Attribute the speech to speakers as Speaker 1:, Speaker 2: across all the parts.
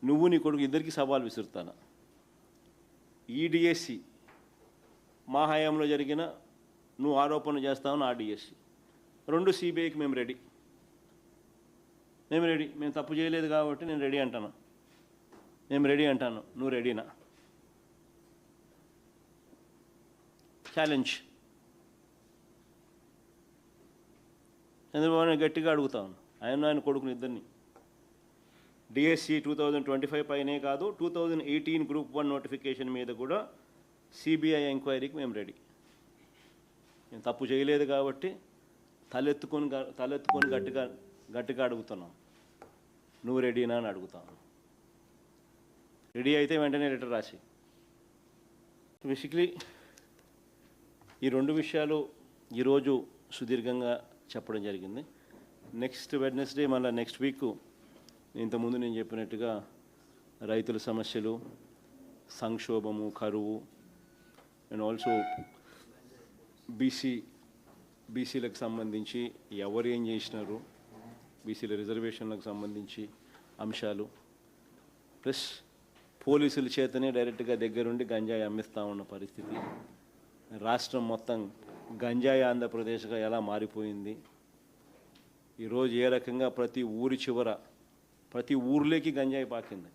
Speaker 1: నువ్వు నీ కొడుకు ఇద్దరికి సవాల్ విసురుతాను. ఈ డిఎస్సి మా హయాంలో జరిగిన నువ్వు ఆరోపణలు చేస్తావు ఆ డిఎస్సి రెండు సిబిఐకి మేము రెడీ. మేము తప్పు చేయలేదు కాబట్టి నేను రెడీ అంటాను. నువ్వు రెడీనా? ఛాలెంజ్. చంద్రబాబు నాయుడు గట్టిగా అడుగుతాను, ఆయన కొడుకుని ఇద్దరిని. డిఎస్సి 2025 పైనే కాదు, 2018 గ్రూప్ 1 నోటిఫికేషన్ మీద కూడా సిబిఐ ఎంక్వైరీకి మేము రెడీ. మేము తప్పు చేయలేదు కాబట్టి తలెత్తుకొని గట్టిగా అడుగుతున్నాం. నువ్వు రెడీనా అని అడుగుతాను. రెడీ అయితే వెంటనే లెటర్ రాసి. బేసిక్లీ ఈ రెండు విషయాలు ఈరోజు సుదీర్ఘంగా చెప్పడం జరిగింది. నెక్స్ట్ వెడ్నెస్డే మళ్ళీ నెక్స్ట్ వీక్ ఇంతకుముందు నేను చెప్పినట్టుగా రైతుల సమస్యలు, సంక్షోభము, కరువు అండ్ ఆల్సో బీసీలకు సంబంధించి ఎవరు ఏం చేసినారు, బీసీల రిజర్వేషన్లకు సంబంధించి అంశాలు, ప్లస్ పోలీసుల చేతనే డైరెక్ట్గా దగ్గరుండి గంజాయి అమ్మిస్తూ ఉన్న పరిస్థితి, రాష్ట్రం మొత్తం గంజాయి ఆంధ్రప్రదేశ్గా ఎలా మారిపోయింది, ఈరోజు ఏ రకంగా ప్రతి ఊరి చివర ప్రతి ఊర్లోకి గంజాయి పాకింది.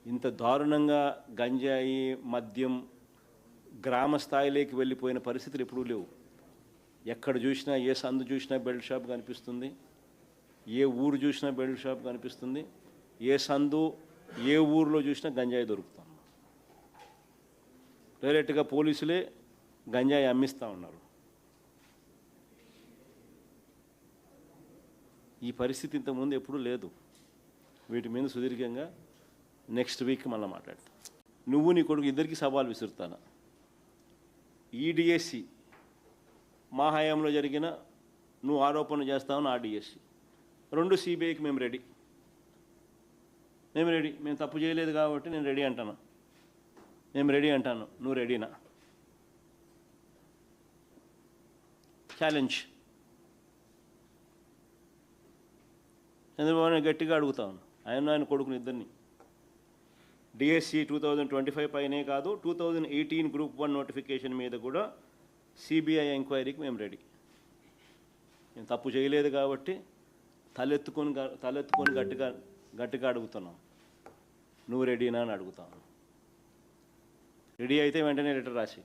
Speaker 1: ఇంత దారుణంగా గంజాయి మద్యం గ్రామ స్థాయిలోకి వెళ్ళిపోయిన పరిస్థితులు ఎప్పుడూ లేవు. ఎక్కడ చూసినా, ఏ సందు చూసినా బెల్ట్ షాప్ కనిపిస్తుంది, ఏ ఊరు చూసినా బెల్ట్ షాప్ కనిపిస్తుంది, ఏ సందు ఏ ఊరిలో చూసినా గంజాయి దొరుకుతుంది. డైరెక్ట్గా పోలీసులే గంజాయి అమ్మిస్తూ ఉన్నారు. ఈ పరిస్థితి ఇంతకుముందు ఎప్పుడూ లేదు. వీటి మీద సుదీర్ఘంగా నెక్స్ట్ వీక్ మళ్ళీ మాట్లాడతాను. నువ్వు నీ కొడుకు ఇద్దరికి సవాల్ విసురుతాను. ఈ డిఎస్సి మా హయాంలో జరిగిన నువ్వు ఆరోపణలు చేస్తావు ఆ డిఎస్సి రెండు సిబిఐకి మేము రెడీ. మేము తప్పు చేయలేదు కాబట్టి నేను రెడీ అంటాను. నువ్వు రెడీనా? ఛాలెంజ్. చంద్రబాబు నాయుడు గట్టిగా అడుగుతాను, ఆయన కొడుకుని ఇద్దరిని. డిఎస్సి 2025 పైనే కాదు, 2018 గ్రూప్ 1 నోటిఫికేషన్ మీద కూడా సిబిఐ ఎంక్వైరీకి మేము రెడీ. మేము తప్పు చేయలేదు కాబట్టి తలెత్తుకొని గట్టిగా అడుగుతున్నాం. నువ్వు రెడీనా అని అడుగుతాను. రెడీ అయితే వెంటనే లెటర్ రాసి.